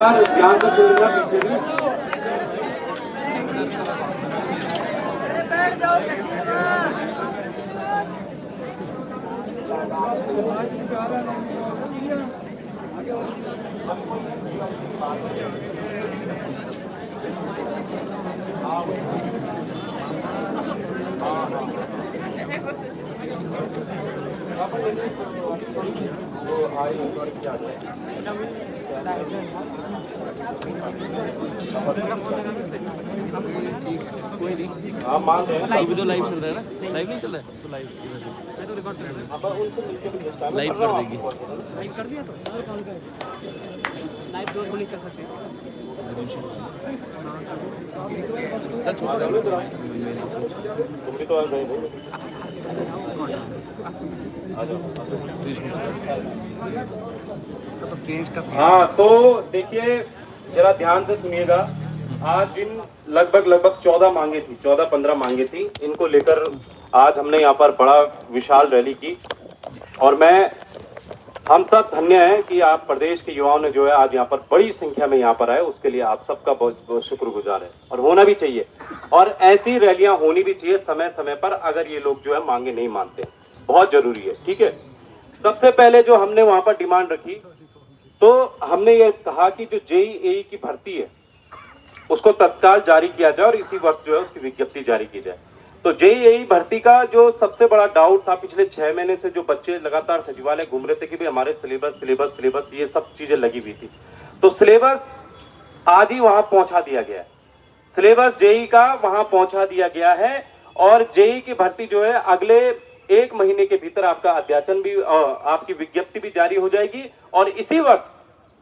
ध्यान से सुनना पीछे भी। कोई नहीं, हाँ मान रहे हैं। अभी तो लाइव चल रहा है ना, लाइव नहीं चल रहा है तो लाइव मैं तो रिकॉर्ड कर लाइव कर देगी। लाइव कर दिया तो लाइव दो नहीं कर सकते। चल छोड़ दे, तुम भी तो आ गए भाई। इसका तो चेंज का हाँ तो देखिए जरा ध्यान से सुनिएगा। आज दिन लगभग 14 मांगे थी, 14-15 मांगे थी। इनको लेकर आज हमने यहाँ पर बड़ा विशाल रैली की और हम सब धन्य हैं कि आप प्रदेश के युवाओं ने जो है आज यहाँ पर बड़ी संख्या में यहाँ पर आए। उसके लिए आप सबका बहुत बहुत शुक्रगुजार है और होना भी चाहिए। और ऐसी रैलियां होनी भी चाहिए समय समय पर, अगर ये लोग जो है मांगे नहीं मानते, बहुत जरूरी है। ठीक है, सबसे पहले जो हमने वहां पर डिमांड रखी तो हमने ये कहा कि जो जेईई की भर्ती है उसको तत्काल जारी किया जाए और इसी वक्त जो है उसकी विज्ञप्ति जारी की जाए। तो जेईई भर्ती का जो सबसे बड़ा डाउट था, पिछले 6 महीने से जो बच्चे लगातार सचिवालय घूम रहे थे कि भाई हमारे सिलेबस ये सब चीजें लगी हुई थी, तो सिलेबस आज ही वहां पहुंचा दिया गया है। सिलेबस जेईई का वहां पहुंचा दिया गया है और जेईई की भर्ती जो है अगले 1 महीने के भीतर आपका अध्याचन भी, आपकी विज्ञप्ति भी जारी हो जाएगी और इसी वर्ष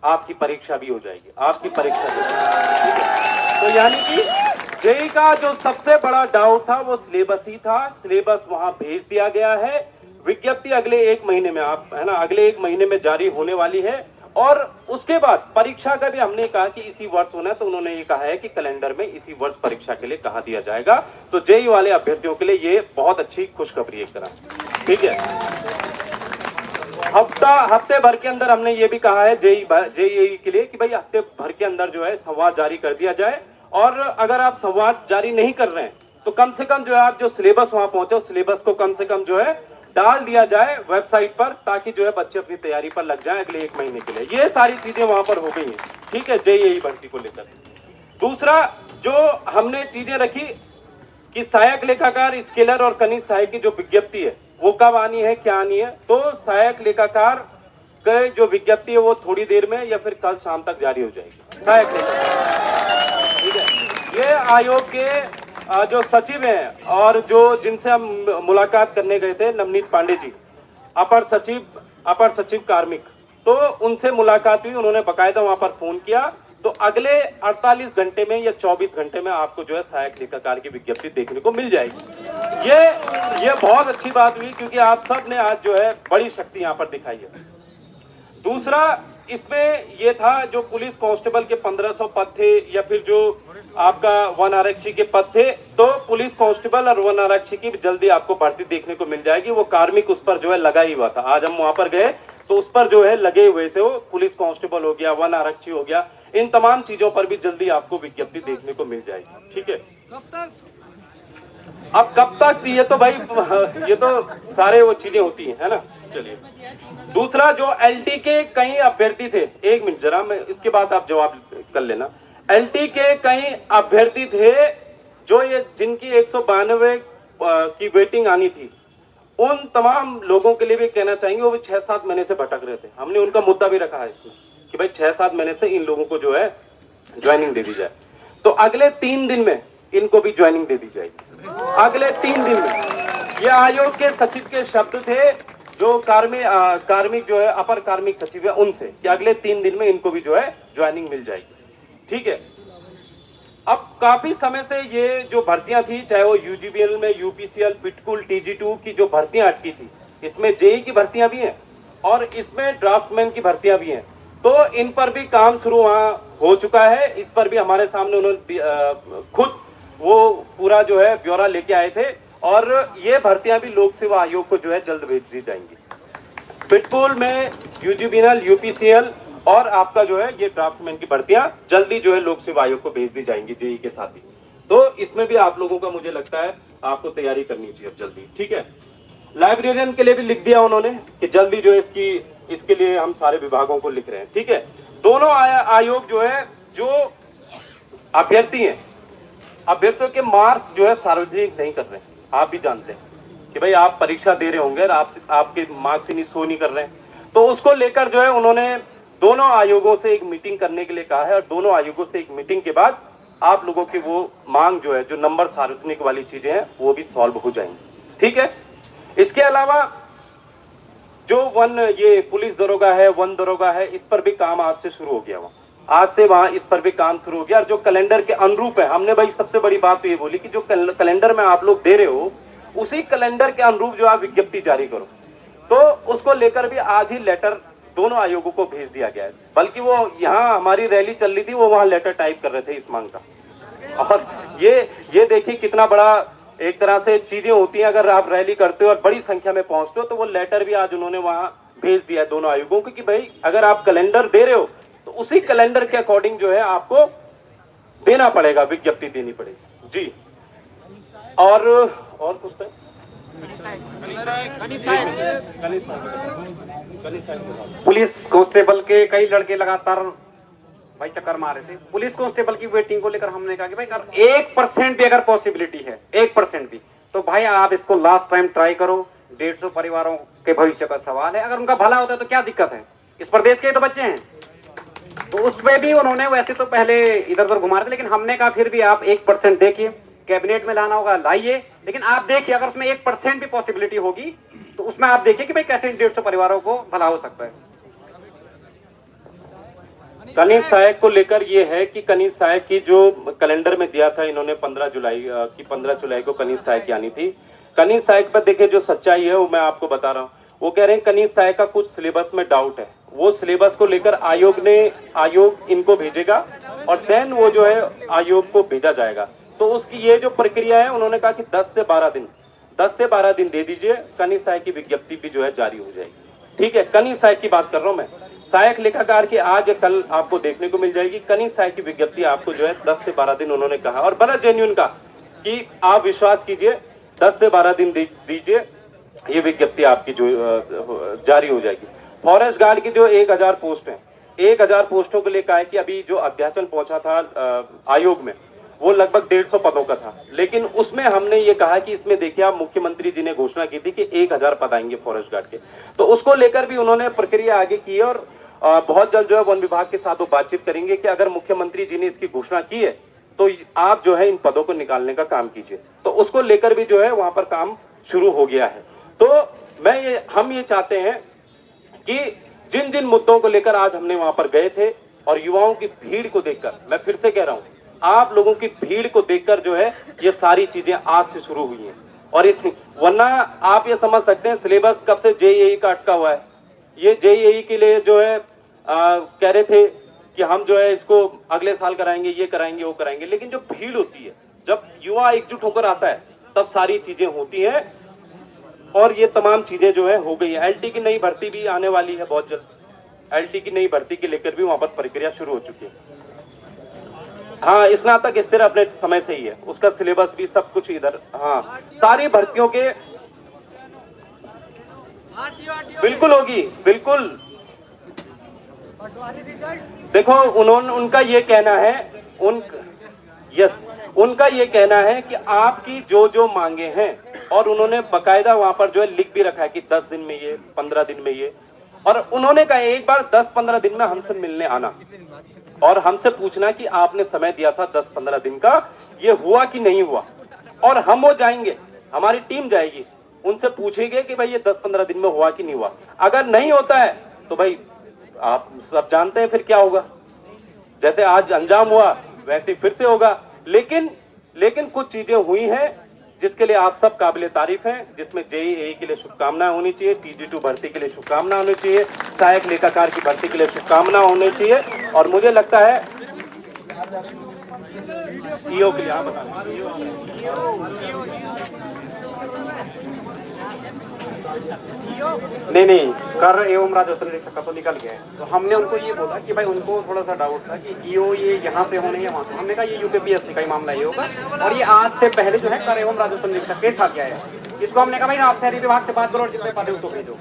आपकी परीक्षा भी हो जाएगी। आपकी परीक्षा भी हो जाएगी। ठीक है, तो यानी कि जेईई का जो सबसे बड़ा डाउट था वो सिलेबस ही था। सिलेबस वहां भेज दिया गया है। विज्ञप्ति अगले 1 महीने में अगले 1 महीने में जारी होने वाली है और उसके बाद परीक्षा का भी हमने कहा कि इसी वर्ष होना है। तो उन्होंने ये कहा है कि कैलेंडर में इसी वर्ष परीक्षा के लिए कहा दिया जाएगा। तो जेईई वाले अभ्यर्थियों के लिए ये बहुत अच्छी खुशखबरी एक तरह। ठीक है, हफ्ते भर के अंदर हमने ये भी कहा है जेईई के लिए कि भाई हफ्ते भर के अंदर जो है संवाद जारी कर दिया जाए। और अगर आप संवाद जारी नहीं कर रहे हैं तो कम से कम जो है आप जो सिलेबस वहां पहुंचे उस सिलेबस को कम से कम जो है डाल दिया जाए वेबसाइट पर, ताकि जो है बच्चे अपनी तैयारी पर लग जाएं अगले 1 महीने के लिए। ये सारी चीजें वहां पर हो गई हैं। ठीक है, जेईई भर्ती को लेकर दूसरा जो हमने चीजें रखी कि सहायक लेखाकार, स्केलर और कनिष्ठ सहायक की जो विज्ञप्ति है वो कब आनी है, क्या आनी है। तो सहायक लेखाकार की जो विज्ञप्ति है वो थोड़ी देर में या फिर कल शाम तक जारी हो जाएगी। सहायक लेखाकार, ठीक है। ये आयोग के जो सचिव हैं और जो जिनसे हम मुलाकात करने गए थे, नवनीत पांडे जी, अपर सचिव कार्मिक, तो उनसे मुलाकात हुई। उन्होंने बकायदा वहां पर फोन किया। तो अगले 48 घंटे में या 24 घंटे में आपको जो है सहायक लेखाकार की विज्ञप्ति देखने को मिल जाएगी। ये बहुत अच्छी बात हुई क्योंकि आप सब ने आज जो है बड़ी शक्ति यहाँ पर दिखाई है। दूसरा इसमें ये था जो पुलिस कांस्टेबल के 1500 पद थे या फिर जो आपका वन आरक्षी के पद थे, तो पुलिस कांस्टेबल और वन आरक्षी की जल्दी आपको भर्ती देखने को मिल जाएगी। वो कार्मिक उस पर जो है लगा ही हुआ था। आज हम वहां पर गए तो उस पर जो है लगे हुए थे। वो पुलिस कांस्टेबल हो गया, वन आरक्षी हो गया, इन तमाम चीजों पर भी जल्दी आपको विज्ञप्ति देखने को मिल जाएगी। ठीक है, अब कब तक, ये तो भाई ये तो सारे वो चीजें होती है ना। चलिए, दूसरा जो एलटी के कई अभ्यर्थी थे, 1 मिनट जरा, मैं इसके बाद आप जवाब कर लेना। एलटी के कई अभ्यर्थी थे जो ये जिनकी 192 की वेटिंग आनी थी, उन तमाम लोगों के लिए भी कहना चाहेंगे वो भी 6-7 महीने से भटक रहे थे। हमने उनका मुद्दा भी रखा है इसमें कि भाई 6-7 महीने से इन लोगों को जो है ज्वाइनिंग दे दी जाए। तो अगले 3 दिन में इनको भी ज्वाइनिंग दे दी जाएगी। अगले 3 दिन में, ये आयोग के सचिव के शब्द थे जो कार्मिक जो है अपर कार्मिक सचिव है उनसे, कि अगले 3 दिन में इनको भी जो है ज्वाइनिंग मिल जाएगी। ठीक है, अब काफी समय से ये जो भर्तियां थी, चाहे वो यूजीबीएल में, यूपीसीएल, पिटकुल, टीजी2 की जो भर्तियां अटकी थी, इसमें जेईई की भर्तियां भी हैं और इसमें ड्राफ्टमैन की भर्तियां भी हैं। तो इन पर भी काम शुरू वहां हो चुका है। इस पर भी हमारे सामने उन्होंने खुद वो पूरा जो है ब्यौरा लेके आए थे और ये भर्तियां भी लोक सेवा आयोग को जो है जल्द भेज दी जाएंगी। पिटकुल में, यूजीबीएल, यूपीसीएल और आपका जो है ये ड्राफ्टमैन की भर्तियां जल्दी जो है लोक सेवा आयोग को भेज दी जाएंगी जेई के साथ ही। तो इसमें भी आप लोगों का मुझे लगता है आपको तैयारी करनी चाहिए अब जल्दी, ठीक है। लाइब्रेरियन के लिए भी लिख दिया उन्होंने कि जल्दी जो है इसके लिए हम सारे विभागों को लिख रहे हैं, ठीक है। दोनों आयोग जो है जो अभ्यर्थी हैं, अभ्यर्थियों के मार्क्स जो है सार्वजनिक नहीं कर रहे हैं। आप भी जानते हैं कि भाई आप परीक्षा दे रहे होंगे और आपके मार्क्स ही नहीं शो नहीं कर रहे हैं, तो उसको लेकर जो है उन्होंने दोनों आयोगों से एक मीटिंग करने के लिए कहा है और दोनों आयोगों से एक मीटिंग के बाद आप लोगों की वो मांग जो है, जो नंबर सार्वजनिक वाली चीजें हैं, वो भी सॉल्व हो जाएंगी, ठीक है। इसके अलावा जो ये पुलिस दरोगा है, वन दरोगा है, इस पर भी काम आज से शुरू हो गया। आज से वहां इस पर भी काम शुरू हो गया और जो कैलेंडर के अनुरूप है, हमने भाई सबसे बड़ी बात तो ये बोली कि जो कैलेंडर में आप लोग दे रहे हो उसी कैलेंडर के अनुरूप जो आप विज्ञप्ति जारी करो, तो उसको लेकर भी आज ही लेटर दोनों आयोगों को भेज दिया गया है। बल्कि वो यहाँ हमारी रैली चल रही थी, वो वहां लेटर टाइप कर रहे थे इस मांग का। और ये देखिए कितना बड़ा एक तरह से चीजें होती हैं, अगर आप रैली करते हो और बड़ी संख्या में पहुंचते हो, तो वो लेटर भी आज उन्होंने वहां भेज दिया है दोनों आयोगों को कि भाई अगर आप कैलेंडर दे रहे हो तो उसी कैलेंडर के अकॉर्डिंग जो है आपको देना पड़ेगा, विज्ञप्ति देनी पड़ेगी जी। और कुछ है? पुलिस कांस्टेबल के कई लड़के लगातार भाई चक्कर मार रहे थे। पुलिस कांस्टेबल की वेटिंग को लेकर हमने कहा कि भाई अगर 1% भी अगर पॉसिबिलिटी है, 1% भी, तो भाई आप इसको लास्ट टाइम ट्राई करो। 150 परिवारों के भविष्य का सवाल है, अगर उनका भला होता है तो क्या दिक्कत है, इस प्रदेश के तो बच्चे हैं। तो उसमें भी उन्होंने वैसे तो पहले इधर उधर घुमा रहे थे, लेकिन हमने कहा फिर भी आप 1% देखिए, कैबिनेट में लाना होगा लाइए, लेकिन आप देखिए अगर उसमें 1% भी पॉसिबिलिटी होगी तो उसमें आप देखिए कि भाई कैसे 150 परिवारों को भला हो सकता है। कनीज सहायक को लेकर ये है कि कनीज सहायक की जो कैलेंडर में दिया था इन्होंने 15 जुलाई को कनीज सहायक की आनी थी। कनीज सहायक पर देखिए जो सच्चाई है वो मैं आपको बता रहा हूँ। वो कह रहे हैं कनीज सहायक का कुछ सिलेबस में डाउट है, वो सिलेबस को लेकर आयोग इनको भेजेगा और देन वो जो है आयोग को भेजा जाएगा। तो उसकी ये जो प्रक्रिया है, उन्होंने कहा कि 10 से 12 दिन दे दीजिए, कनीज सहायक की विज्ञप्ति भी जो है जारी हो जाएगी, ठीक है। कनीज सहायक की बात कर रहा हूं मैं, सहायक लेखाकार की आज या कल आपको देखने को मिल जाएगी। कनीज सहायक की विज्ञप्ति आपको जो है 10 से 12 दिन उन्होंने कहा, और बड़ा जेन्युइन का कि आप विश्वास कीजिए 10 से 12 दिन दीजिए, ये विज्ञप्ति आपकी जो जारी हो जाएगी। फॉरेस्ट गार्ड की जो 1000 पोस्ट है, 1000 पोस्टों को लेकर है कि अभी जो अध्याचन पहुंचा था आयोग में वो लगभग 150 पदों का था, लेकिन उसमें हमने ये कहा कि इसमें देखिए आप मुख्यमंत्री जी ने घोषणा की थी कि 1000 पद आएंगे फॉरेस्ट गार्ड के, तो उसको लेकर भी उन्होंने प्रक्रिया आगे की है और बहुत जल्द जो है वन विभाग के साथ वो बातचीत करेंगे कि अगर मुख्यमंत्री जी ने इसकी घोषणा की है तो आप जो है इन पदों को निकालने का काम कीजिए। तो उसको लेकर भी जो है वहां पर काम शुरू हो गया है। तो हम ये चाहते हैं कि जिन जिन मुद्दों को लेकर आज हमने वहां पर गए थे और युवाओं की भीड़ को देखकर, मैं फिर से कह रहा हूं, आप लोगों की भीड़ को देखकर जो है ये सारी चीजें आज से शुरू हुई हैं। और वरना आप ये समझ सकते हैं सिलेबस कब से जेईई का अटका हुआ है। ये जेईई के लिए जो है कह रहे थे कि हम जो है इसको अगले साल कराएंगे, ये कराएंगे, वो कराएंगे, लेकिन जो भीड़ होती है, जब युवा एकजुट होकर आता है तब सारी चीजें होती हैं और ये तमाम चीजें जो है हो गई है। एलटी की नई भर्ती भी आने वाली है बहुत जल्द, एलटी की नई भर्ती के लेकर भी वहां पर प्रक्रिया शुरू हो चुकी है। हाँ, स्नातक स्तर अपने समय से ही है, उसका सिलेबस भी सब कुछ इधर, हाँ सारी भर्तियों के बिल्कुल होगी, बिल्कुल। देखो उनका ये कहना है, उनका ये कहना है कि आपकी जो जो मांगे हैं, और उन्होंने बकायदा वहां पर जो है लिख भी रखा है कि 10 दिन में ये, 15 दिन में ये, और उन्होंने कहा एक बार 10-15 दिन में हमसे मिलने आना और हमसे पूछना कि आपने समय दिया था 10-15 दिन का, ये हुआ कि नहीं हुआ। और हम वो जाएंगे, हमारी टीम जाएगी, उनसे पूछेंगे कि भाई ये 10-15 दिन में हुआ कि नहीं हुआ। अगर नहीं होता है तो भाई आप सब जानते हैं फिर क्या होगा, जैसे आज अंजाम हुआ वैसे फिर से होगा। लेकिन कुछ चीजें हुई हैं जिसके लिए आप सब काबिले तारीफ हैं, जिसमें जेईई के लिए शुभकामनाएं होनी चाहिए, TG2 भर्ती के लिए शुभकामना होनी चाहिए, सहायक लेखाकार की भर्ती के लिए शुभकामना होनी चाहिए। और मुझे लगता है ईओ के लिए आप बता नहीं, कर एवं राजस्व निरीक्षक का तो निकल गया है। तो हमने उनको ये बोला कि भाई उनको थोड़ा सा डाउट था कि ईओ ये यहाँ से होने या वहाँ से। हमने कहा ये यूपीपीएससी का ही मामला ये होगा और ये आज से पहले जो है कर एवं राजस्व निरीक्षक के साथ गया है। इसको हमने कहा भाई आप शहरी विभाग से बात करो और जितने पद है उसको भेजो।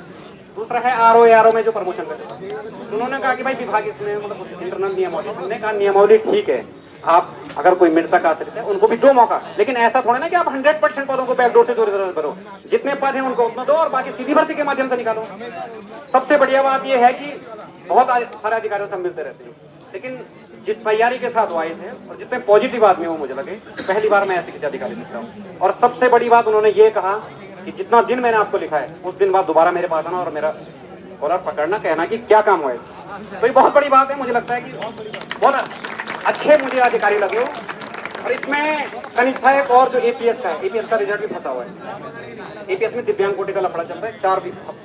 दूसरा है आरओ में जो प्रमोशन करते हैं, उन्होंने कहा कि भाई विभाग इसमें मतलब इंटरनल नियमावली, हमने कहा नियमावली ठीक है, आप अगर कोई मिर्जा का आश्रित है उनको भी दो मौका, लेकिन ऐसा थोड़ा ना कि आप 100% पदों को बैकडोर से भरो। जितने पद हैं उनको उतना दो और बाकी सीधी भर्ती के माध्यम से निकालो। सबसे बढ़िया बात यह है कि बहुत सारे अधिकारियों से मिलते रहते हैं, लेकिन जिस तैयारी के साथ वो आए थे और जितने पॉजिटिव आदमी वो मुझे लगे, पहली बार मैं ऐसे किसी अधिकारी दिख रहा हूँ। और सबसे बड़ी बात उन्होंने ये कहा कि जितना दिन मैंने आपको लिखा है उस दिन बाद दोबारा मेरे पास आना और मेरा कॉलर पकड़ना, कहना कि क्या काम हुआ है। तो ये बहुत बड़ी बात है। मुझे लगता है कि बहुत अच्छे मुझे अधिकारी लगे हो। और इसमें कनिष्ठा एक और जो एपीएस का है, एपीएस का रिजल्ट भी फंसा हुआ है। एपीएस में दिव्यांग कोटि का लफड़ा चल रहा है, 4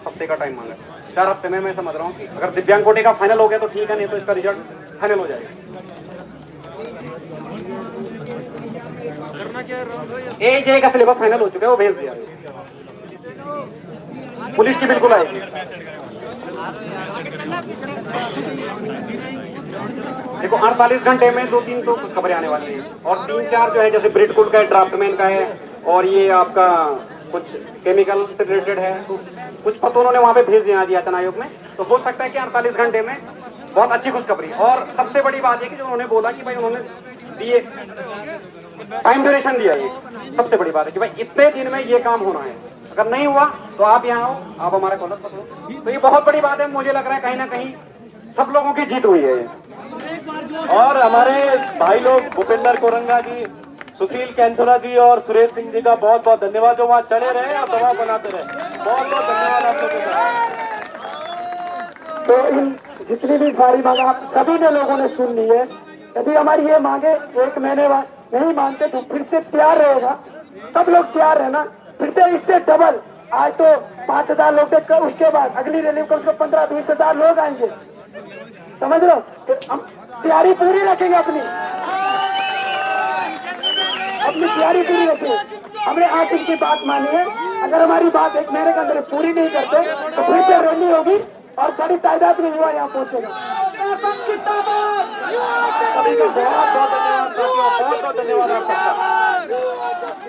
हफ्ते का टाइम मांगा है। 4 हफ्ते में मैं समझ रहा हूँ कि अगर दिव्यांग कोटि का फाइनल हो गया तो ठीक है, नहीं तो इसका रिजल्ट फाइनल हो जाएगा। ए का सिलेबस फाइनल हो चुका है, वो भेज दिया। पुलिस की बिल्कुल आएगी। देखो 48 घंटे में 2-3 तो खबरें आने वाली है और 3-4 जो है जैसे ब्रिडकुल का है, ड्राफ्टमैन का है और ये आपका कुछ केमिकल से रिलेटेड है, तो कुछ पत्र उन्होंने वहां पे भेज दिया याचन आयोग में। तो हो सकता है कि 48 घंटे में बहुत अच्छी खुशखबरी। और सबसे बड़ी बात है कि जो उन्होंने बोला कि भाई उन्होंने दिए टाइम ड्यूरेशन दिया, ये सबसे बड़ी बात है कि भाई इतने दिन में ये काम होना है, अगर नहीं हुआ तो आप यहाँ आओ, आप हमारे कॉलर पकड़ो। तो ये बहुत बड़ी बात है। मुझे लग रहा है कहीं ना कहीं सब लोगों की जीत हुई है। और हमारे भाई लोग भूपेंद्र कोरंगा जी, सुशील कैंथोला जी और सुरेश सिंह जी का बहुत बहुत धन्यवाद, जो वहाँ चले रहे और दबाव बनाते रहे। बहुत बहुत धन्यवाद आप लोगों का। तो इन जितनी भी सारी मांग आप सभी ने लोगों ने सुन ली है। यदि हमारी ये मांगे 1 महीने बाद नहीं मानते तो फिर से तैयार रहेगा, सब लोग तैयार रहना, फिर से इससे डबल। आज तो 5,000 लोग थे, उसके बाद अगली रैली में कम से कम 15-20 हजार लोग आएंगे, समझ लो। हम तैयारी पूरी रखेंगे, अपनी तैयारी पूरी रखेंगे। हमने 8 दिन की बात मानी है, अगर हमारी बात 1 महीने के अंदर पूरी नहीं करते तो फिर से रैली होगी और बड़ी तादाद में युवा यहाँ पहुंचेगा। सभी को बहुत बहुत धन्यवाद, बहुत बहुत धन्यवाद आपका।